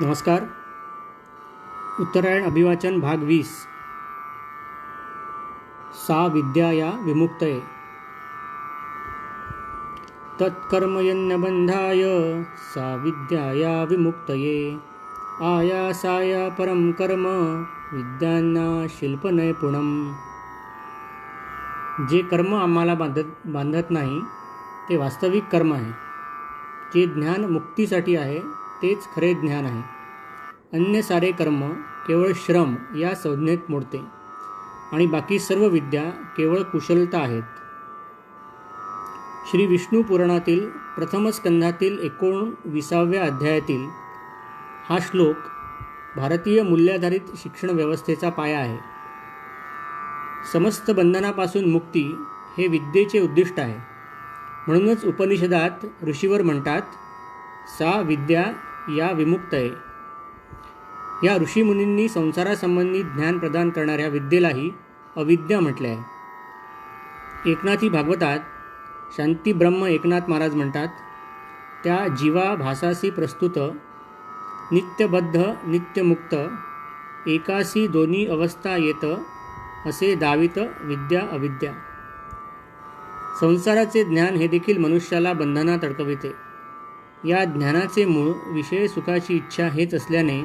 नमस्कार. उत्तरायण अभिवाचन भाग 20. सा विद्या या विमुक्तये. तत्कर्मयन्नबंधाय सा विद्या या विमुक्तये. आयासाय परम कर्म विद्यांना शिल्पनैपुणम. जे कर्म आम्हाला बांधत नाही ते वास्तविक कर्म आहे. जे ज्ञान मुक्तीसाठी आहे तेच खरे ज्ञान आहे. अन्य सारे कर्म केवळ श्रम या संज्ञेत मोडते आणि बाकी सर्व विद्या केवळ कुशलता आहेत. श्री विष्णू पुराणातील प्रथम स्कंधातील 19व्या अध्यायातील हा श्लोक भारतीय मूल्याधारित शिक्षण व्यवस्थेचा पाया आहे. समस्त बंधनापासून मुक्ती हे विद्येचे उद्दिष्ट आहे. म्हणूनच उपनिषदात ऋषीवर म्हणतात, सा विद्या या विमुक्तये. या ऋषीमुनींनी संसारासंबंधी ज्ञान प्रदान करणाऱ्या विद्येलाही अविद्या म्हटले आहे. एकनाथी भागवतात शांती ब्रह्म एकनाथ महाराज म्हणतात, त्या जीवा भासासी प्रस्तुत नित्यबद्ध नित्यमुक्त एकासी दोन्ही अवस्था येत असे दावित विद्या अविद्या. संसाराचे ज्ञान हे देखील मनुष्याला बंधनात अडकविते. या ज्ञानाचे मूळ विषय सुखाची इच्छा हेच असल्याने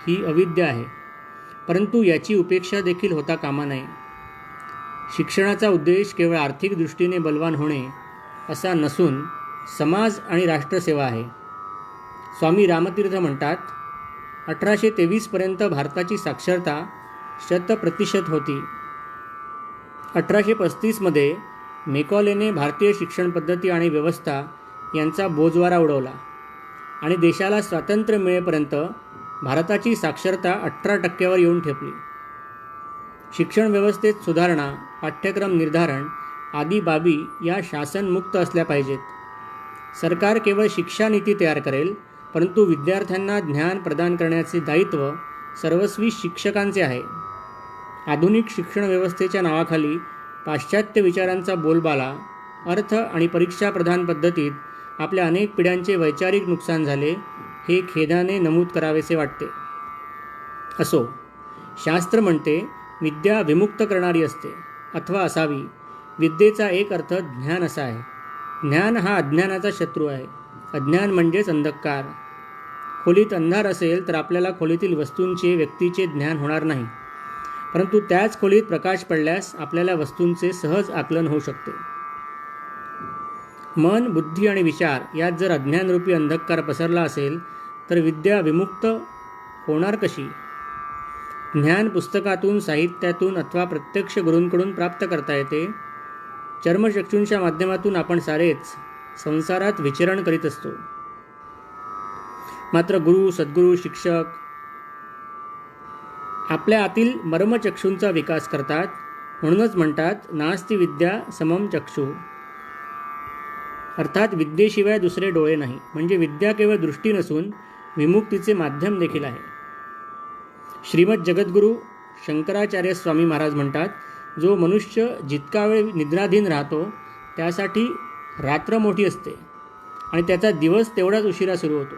ही अविद्या आहे. परंतु याची उपेक्षा देखील होता कामा नये. शिक्षणाचा उद्देश केवळ आर्थिक दृष्टीने बलवान होणे असा नसून समाज आणि राष्ट्रसेवा आहे. स्वामी रामतीर्थ म्हणतात, 1823 भारताची साक्षरता 100% होती. 1835 मेकॉलेने भारतीय शिक्षण पद्धती आणि व्यवस्था यांचा बोजवारा उडवला आणि देशाला स्वातंत्र्य मिळेपर्यंत भारताची साक्षरता 18% येऊन ठेपली. शिक्षण व्यवस्थेत सुधारणा, पाठ्यक्रम निर्धारण आदी बाबी या शासनमुक्त असल्या पाहिजेत. सरकार केवळ शिक्षा नीती तयार करेल, परंतु विद्यार्थ्यांना ज्ञान प्रदान करण्याचे दायित्व सर्वस्वी शिक्षकांचे आहे. आधुनिक शिक्षण व्यवस्थेच्या नावाखाली पाश्चात्य विचारांचा बोलबाला, अर्थ आणि परीक्षा प्रधान पद्धतीत आपल्या अनेक पिढ्यांचे वैचारिक नुकसान झाले हे खेदाने नमूद करावेसे वाटते. असो, शास्त्र म्हणते विद्या विमुक्त करणारी असते अथवा असावी. विद्येचा एक अर्थ ज्ञान असा आहे. ज्ञान हा अज्ञानाचा शत्रू आहे. अज्ञान म्हणजेच अंधकार. खोलीत अंधार असेल तर आपल्याला खोलीतील वस्तूंचे, व्यक्तीचे ज्ञान होणार नाही. परंतु त्याच खोलीत प्रकाश पडल्यास आपल्याला वस्तूंचे सहज आकलन होऊ शकते. मन, बुद्धी आणि विचार यात जर अज्ञानरूपी अंधकार पसरला असेल तर विद्या विमुक्त होणार कशी? ज्ञान पुस्तकातून, साहित्यातून अथवा प्रत्यक्ष गुरूंकडून प्राप्त करता येते. चर्मचक्षूंच्या माध्यमातून आपण सारेच संसारात विचरण करीत असतो. मात्र गुरु, सद्गुरू, शिक्षक आपल्या आतील मर्मचक्षूंचा विकास करतात. म्हणूनच म्हणतात, नास्ति विद्या समम चक्षु. अर्थात विद्येशिवाय दुसरे डोळे नाही. म्हणजे विद्या केवळ दृष्टी नसून विमुक्तीचे माध्यम देखील आहे. श्रीमद जगद्गुरू शंकराचार्य स्वामी महाराज म्हणतात, जो मनुष्य जितका वेळ निद्राधीन राहतो त्यासाठी रात्र मोठी असते आणि त्याचा दिवस तेवढाच उशिरा सुरू होतो.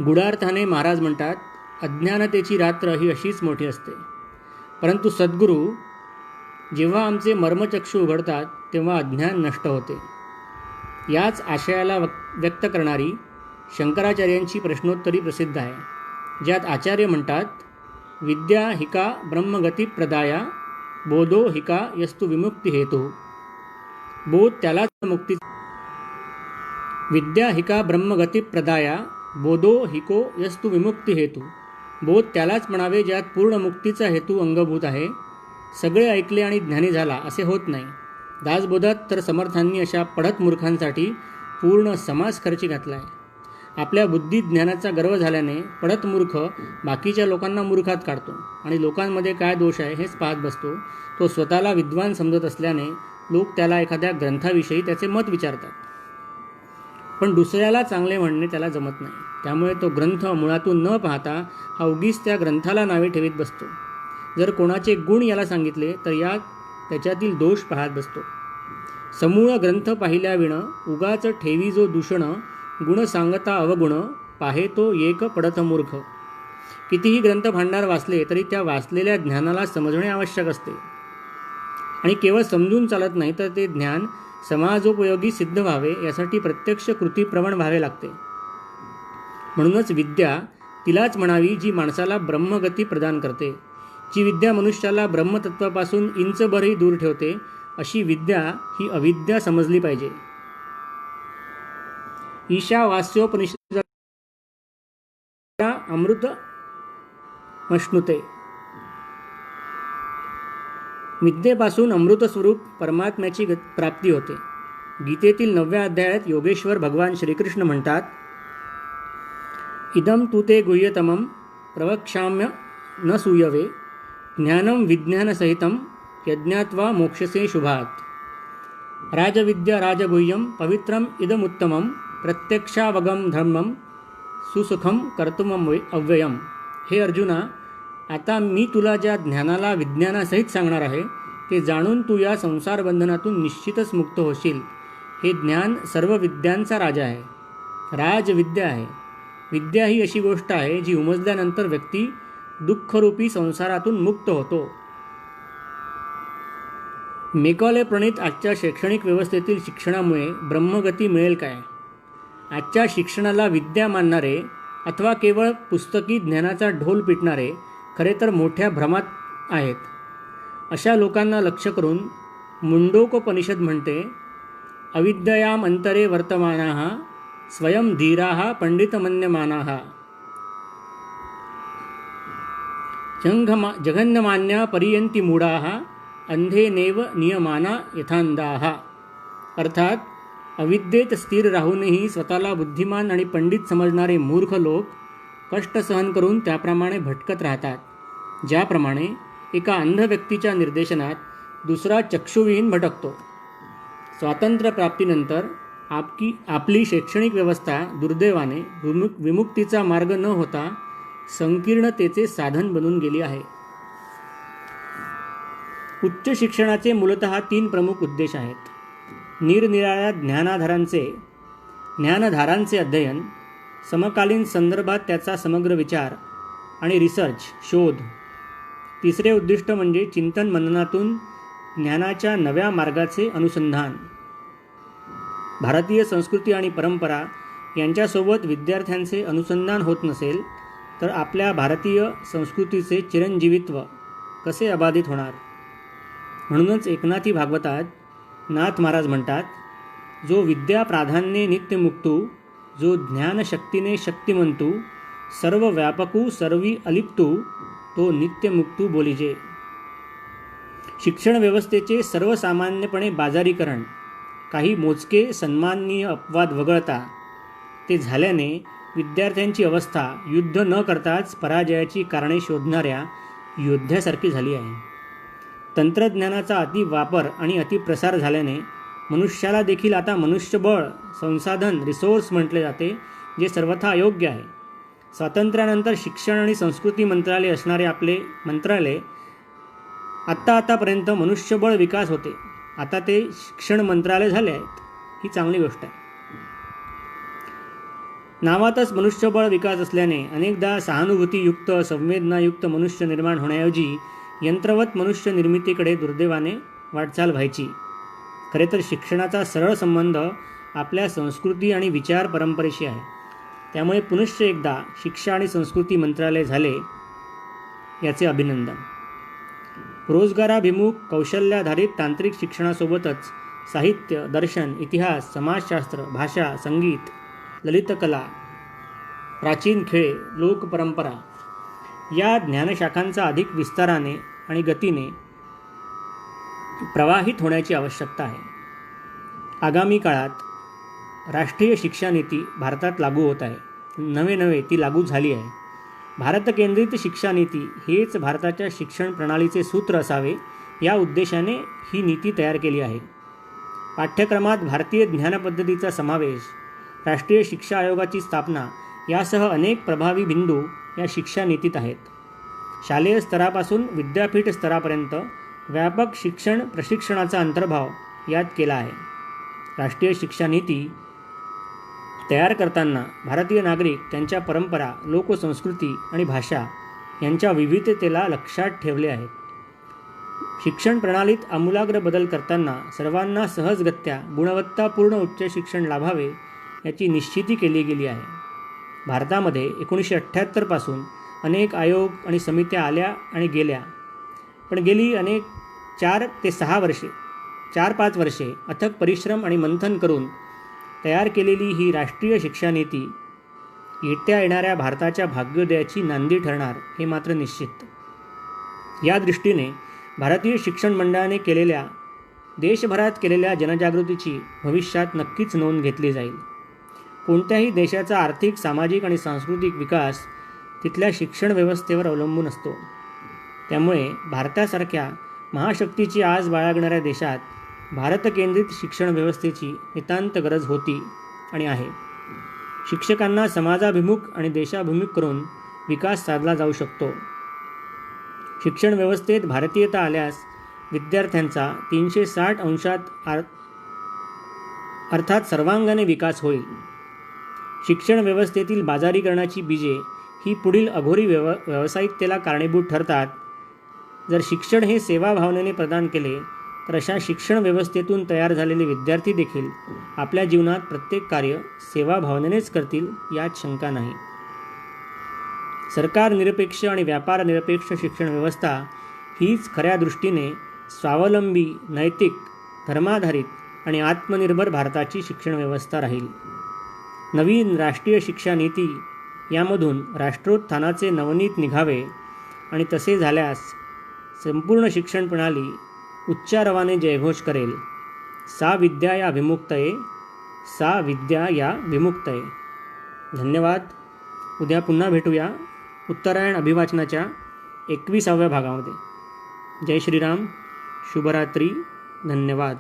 गुढार्थाने महाराज म्हणतात, अज्ञानतेची रात्र ही अशीच मोठी असते. परंतु सद्गुरू जेव्हा आमचे मर्मचक्षु उघडतात तेव्हा अज्ञान नष्ट होते. याच आशयाला व्यक्त करणारी शंकराचार्यांची प्रश्नोत्तरी प्रसिद्ध आहे, ज्यात आचार्य म्हणतात, विद्या हिका ब्रह्मगती प्रदाया बोधो हिका यस्तु विमुक्ती हेतु. बोध त्यालाच मुक्ती. विद्या हिका ब्रह्मगती प्रदाया बोधो हिको यस्तु विमुक्ती हेतु. बोध त्यालाच म्हणावे ज्यात पूर्ण मुक्तीचा हेतू अंगभूत आहे. सगळे ऐकले आणि ज्ञानी झाला असे होत नाही. दासबोधात तर समर्थांनी अशा पढत मूर्खांसाठी पूर्ण समाज खर्ची घातला आहे. आपल्या बुद्धी ज्ञानाचा गर्व झाल्याने पढत मूर्ख बाकीच्या लोकांना मूर्खात काढतो आणि लोकांमध्ये काय दोष आहे हेच पाहत बसतो. तो स्वतःला विद्वान समजत असल्याने लोक त्याला एखाद्या ग्रंथाविषयी त्याचे मत विचारतात, पण दुसऱ्याला चांगले म्हणणे त्याला जमत नाही. त्यामुळे तो ग्रंथ मुळातून न पाहता हा उगीच त्या ग्रंथाला नावे ठेवीत बसतो. जर कोणाचे गुण याला सांगितले तर त्याच्यातील दोष पाहत बसतो. समूळ ग्रंथ पाहिल्याविण उगाच ठेवी जो दूषण, गुण सांगता अवगुण पाहे तो एक पडत मूर्ख. कितीही ग्रंथभांडार वाचले तरी त्या वाचलेल्या ज्ञानाला समजणे आवश्यक असते आणि केवळ समजून चालत नाही, तर ते ज्ञान समाजोपयोगी सिद्ध व्हावे यासाठी प्रत्यक्ष कृतीप्रवण व्हावे लागते. म्हणूनच विद्या तिलाच म्हणावी जी माणसाला ब्रह्मगती प्रदान करते. जी विद्या मनुष्याला ब्रह्मतत्वापासून इंचभरही दूर ठेवते, अशी विद्या ही अविद्या समजली पाहिजे. ईशावास्योपनिषद अमृत मश्नुते. विद्येपासून अमृतस्वरूप परमात्म्याची प्राप्ती होते. गीतेतील 9व्या अध्यायात योगेश्वर भगवान श्रीकृष्ण म्हणतात, इदं तु ते गुह्यतमं प्रवक्ष्याम्य न सूयवे ज्ञानं विज्ञानसहितं यज्ञात्वा मोक्षसे शुभात्. राजविद्या राजगुह्यं पवित्रम इदमुत्तमं प्रत्यक्षावगम धर्मं सुसुखम कर्तुम अव्ययम. हे अर्जुना, आता मी तुला ज्या ज्ञानाला विज्ञानासहित सांगणार आहे ते जाणून तू या संसार बंधनातून निश्चितच मुक्त होशील. हे ज्ञान सर्व विद्यांचा राजा आहे, राजविद्या आहे. विद्या ही अशी गोष्ट आहे जी उमजल्यानंतर व्यक्ती दुःखरूपी संसारातून मुक्त होतो. मेकॉले प्रणीत आजच्या शैक्षणिक व्यवस्थेतील शिक्षणामुळे ब्रह्मगती मिळेल काय? आजच्या शिक्षणाला विद्या मानणारे अथवा केवळ पुस्तकी ज्ञानाचा ढोल पिटणारे खरे तर मोठ्या भ्रमात आहेत. अशा लोकांना लक्ष्य करून मुंडोकोपनिषद म्हणते, अविद्ययाम अंतरे वर्तमानाः स्वयं धीराः पंडितमन्यमानाः जघन्यमान्या पर्यंती मूढाः अंधेनेव नियमाना यथांधाः. अर्थात अविद्येत स्थिर राहूनही स्वतःला बुद्धिमान आणि पंडित समजणारे मूर्ख लोक कष्ट सहन करून त्याप्रमाणे भटकत राहतात, ज्याप्रमाणे एका अंध व्यक्तीच्या निर्देशनात दुसरा चक्षुविहीन भटकतो. स्वातंत्र्यप्राप्तीनंतर आपली शैक्षणिक व्यवस्था दुर्दैवाने विमुक्तीचा मार्ग न होता संकीर्णतेचे साधन बनून गेली आहे. उच्च शिक्षणाचे मूलतः 3 प्रमुख उद्देश आहेत. निरनिराळ्या ज्ञानधारांचे अध्ययन, समकालीन संदर्भात त्याचा समग्र विचार आणि रिसर्च शोध. तिसरे उद्दिष्ट म्हणजे चिंतन मननातून ज्ञानाच्या नव्या मार्गाचे अनुसंधान. भारतीय संस्कृती आणि परंपरा यांच्यासोबत विद्यार्थ्यांचे अनुसंधान होत नसेल तर आपल्या भारतीय संस्कृतीचे चिरंजीवित्व कसे अबाधित होणार? म्हणूनच एकनाथी भागवतात नाथ महाराज म्हणतात, जो विद्या प्राधान्ये नित्यमुक्तू, जो ज्ञानशक्तीने शक्तिमंतू, सर्व व्यापकू सर्वी अलिप्तू, तो नित्यमुक्तू बोलिजे. शिक्षण व्यवस्थेचे सर्वसामान्यपणे बाजारीकरण, काही मोजके सन्माननीय अपवाद वगळता ते झाल्याने विद्यार्थ्यांची अवस्था युद्ध न करताच पराजयाची कारणे शोधणाऱ्या योद्ध्यासारखी झाली आहे. तंत्रज्ञानाचा अतिवापर आणि अतिप्रसार झाल्याने मनुष्याला देखील आता मनुष्यबळ, संसाधन, रिसोर्स म्हटले जाते, जे सर्वथा अयोग्य आहे. स्वातंत्र्यानंतर शिक्षण आणि संस्कृती मंत्रालय असणारे आपले मंत्रालय आत्तापर्यंत मनुष्यबळ विकास होते, आता ते शिक्षण मंत्रालय झाले आहेत. ही चांगली गोष्ट आहे. नावातच मनुष्यबळ विकास असल्याने अनेकदा सहानुभूतीयुक्त संवेदनायुक्त मनुष्य निर्माण होण्याऐवजी यंत्रवत मनुष्य निर्मितीकडे दुर्दैवाने वाटचाल व्हायची. खरे तर शिक्षणाचा सरळ संबंध आपल्या संस्कृती आणि विचार परंपरेशी आहे. त्यामुळे पुनश्च एकदा शिक्षा आणि संस्कृती मंत्रालय झाले, याचे अभिनंदन. रोजगाराभिमुख कौशल्याधारित तांत्रिक शिक्षणासोबतच साहित्य, दर्शन, इतिहास, समाजशास्त्र, भाषा, संगीत, ललितकला, प्राचीन खेळ, लोकपरंपरा या ज्ञानशाखांचा अधिक विस्ताराने आणि गतीने प्रवाहित होण्याची आवश्यकता आहे. आगामी काळात राष्ट्रीय शिक्षा नीती भारतात लागू होत आहे. नवे ती लागू झाली आहे. भारत केंद्रित शिक्षा नीती हेच भारताच्या शिक्षण प्रणालीचे सूत्र असावे, या उद्देशाने ही नीती तयार केली आहे. पाठ्यक्रमात भारतीय ज्ञानपद्धतीचा समावेश, राष्ट्रीय शिक्षा आयोगाची स्थापना यासह अनेक प्रभावी बिंदू या शिक्षा नीतीत आहेत. शालेय स्तरापासून विद्यापीठ स्तरापर्यंत व्यापक शिक्षण प्रशिक्षणाचा अंतर्भाव यात केला आहे. राष्ट्रीय शिक्षा नीती तयार करताना भारतीय नागरिक त्यांच्या परंपरा, लोकसंस्कृती आणि भाषा यांच्या विविधतेला लक्षात ठेवले आहेत. शिक्षण प्रणालीत आमूलाग्र बदल करताना सर्वांना सहजगत्या गुणवत्तापूर्ण उच्च शिक्षण लाभावे याची निश्चिती केली गेली आहे. भारतामध्ये 1978 पासून अनेक आयोग आणि समित्या आल्या आणि गेल्या, पण गेली अनेक 4 ते 5 वर्षे अथक परिश्रम आणि मंथन करून तयार केलेली ही राष्ट्रीय शिक्षा नीती येणाऱ्या भारताच्या भाग्योदयाची नांदी ठरणार हे मात्र निश्चित. या दृष्टीने भारतीय शिक्षण मंडळाने देशभरात केलेल्या जनजागृतीची भविष्यात नक्कीच नोंद घेतली जाईल. कोणत्याही देशाचा आर्थिक, सामाजिक आणि सांस्कृतिक विकास तिथल्या शिक्षण व्यवस्थेवर अवलंबून असतो. त्यामुळे भारतासारख्या महाशक्तीची आज बाळगणाऱ्या देशात भारतकेंद्रित शिक्षण व्यवस्थेची नितांत गरज होती आणि आहे. शिक्षकांना समाजाभिमुख आणि देशाभिमुख करून विकास साधला जाऊ शकतो. शिक्षण व्यवस्थेत भारतीयता आल्यास विद्यार्थ्यांचा 360 अंशात अर्थात सर्वांगाने विकास होईल. शिक्षण व्यवस्थेतील बाजारीकरणाची बीजे ही पुढील अघोरी व्यावसायिकतेला कारणीभूत ठरतात. जर शिक्षण हे सेवाभावनेने प्रदान केले तर अशा शिक्षण व्यवस्थेतून तयार झालेले विद्यार्थी देखील आपल्या जीवनात प्रत्येक कार्य सेवाभावनेनेच करतील यात शंका नाही. सरकार निरपेक्ष आणि व्यापार निरपेक्ष शिक्षण व्यवस्था हीच खऱ्या दृष्टीने स्वावलंबी, नैतिक, धर्माधारित आणि आत्मनिर्भर भारताची शिक्षण व्यवस्था राहील. नवीन राष्ट्रीय शिक्षा नीती यामधून राष्ट्रोत्थानाचे नवनीत निघावे आणि तसे झाल्यास संपूर्ण शिक्षण प्रणाली उच्चारवाने जयघोष करेल. सा विद्या या विमुक्तये, सा विद्या या विमुक्तये. धन्यवाद. उद्या पुन्हा भेटूया उत्तरायण अभिवाचनाच्या 21व्या भागामध्ये. जय श्रीराम. शुभरात्री. धन्यवाद.